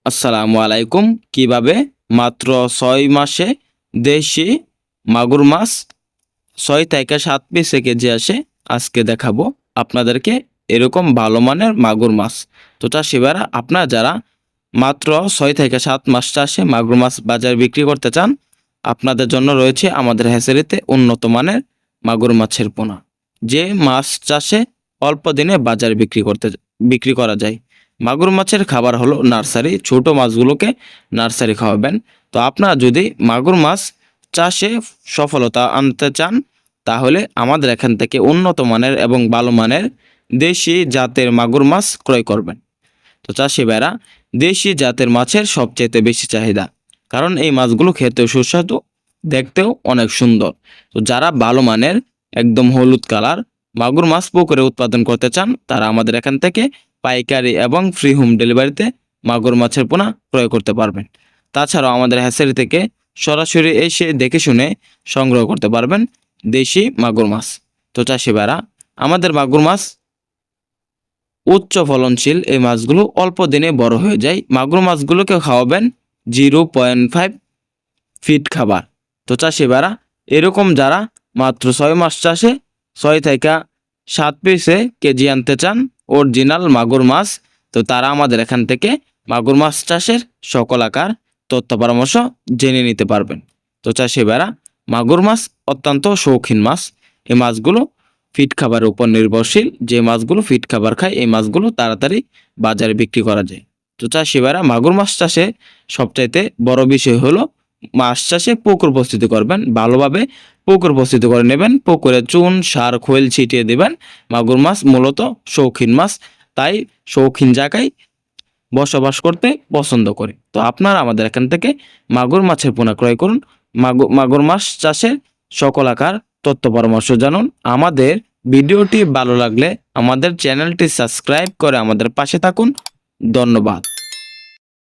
আসসালামু আলাইকুম। কিভাবে মাত্র ৬ মাসে দেশি মাগুর মাছ ৬ থেকে ৭ পিসে কেজি আসে আজকে দেখাবো আপনাদেরকে এরকম ভালো মানের মাগুর মাছ। তো চাষি ভাইরা আপনারা যারা মাত্র ৬ থেকে ৭ মাস চাষে মাগুর মাছ বাজারে বিক্রি করতে চান, আপনাদের জন্য রয়েছে আমাদের হ্যাচারিতে উন্নত মানের মাগুর মাছের পোনা। যে মাছ চাষে অল্প দিনে বাজারে বিক্রি করা যায়। মাগুর মাছের খাবার হলো নার্সারি, ছোট মাছগুলোকে নার্সারি খাওয়াবেন। তো আপনারা যদি মাগুর মাছ চাষে সফলতা আনতে চান, তাহলে আমাদের এখান থেকে উন্নত মানের এবং ভালো মানের দেশি জাতের মাগুর মাছ ক্রয় করবেন। তো চাষি ভাইরা, দেশি জাতের মাছের সবচেয়ে বেশি চাহিদা, কারণ এই মাছগুলো খেতেও সুস্বাদু, দেখতেও অনেক সুন্দর। তো যারা ভালো মানের একদম হলুদ কালার মাগুর মাছ পুকুরে উৎপাদন করতে চান, তারা আমাদের এখান থেকে পাইকারি এবং ফ্রি হোম ডেলিভারিতে মাগুর মাছের পোনা ক্রয় করতে পারবেন। তাছাড়াও আমাদের হ্যাচারি থেকে সরাসরি এসে দেখে শুনে সংগ্রহ করতে পারবেন দেশি মাগুর মাছ। তো চাষি ভাইরা, আমাদের মাগুর মাছ উচ্চ ফলনশীল, এই মাছগুলো অল্প দিনে বড় হয়ে যায়। মাগুর মাছগুলোকে খাওয়াবেন 0.5 ফিট খাবার। তো চাষি ভাইরা, এরকম যারা মাত্র 6 মাস চাষে 6 থেকে 7 পিসে কেজি আনতে চান অরিজিনাল মাগুর মাছ, তো তারা আমাদের এখান থেকে মাগুর মাছ চাষের সকল আকার তথ্য পরামর্শ জেনে নিতে পারবেন। তো চাষি ভাইরা, মাগুর মাছ অত্যন্ত শৌখিন মাছ। এই মাছগুলো ফিট খাবারের উপর নির্ভরশীল। যে মাছগুলো ফিট খাবার খায়, এই মাছগুলো তাড়াতাড়ি বাজারে বিক্রি করা যায়। তো চাষি ভাইরা, মাগুর মাছ চাষে সবচাইতে বড় বিষয় হলো মাছ চাষে পুকুর প্রস্তুতি করবেন। ভালোভাবে পুকুর প্রস্তুতি করে নেবেন। পুকুরে চুন, সার, খৈল ছিটিয়ে দেবেন। মাগুর মাছ মূলত শৌখিন মাছ, তাই শৌখিন জায়গায় বসবাস করতে পছন্দ করে। তো আপনারা আমাদের এখান থেকে মাগুর মাছের পোনা ক্রয় করুন। মাগুর মাছ চাষের সকল আকার তথ্য পরামর্শ জানুন। আমাদের ভিডিওটি ভালো লাগলে আমাদের চ্যানেলটি সাবস্ক্রাইব করে আমাদের পাশে থাকুন। ধন্যবাদ।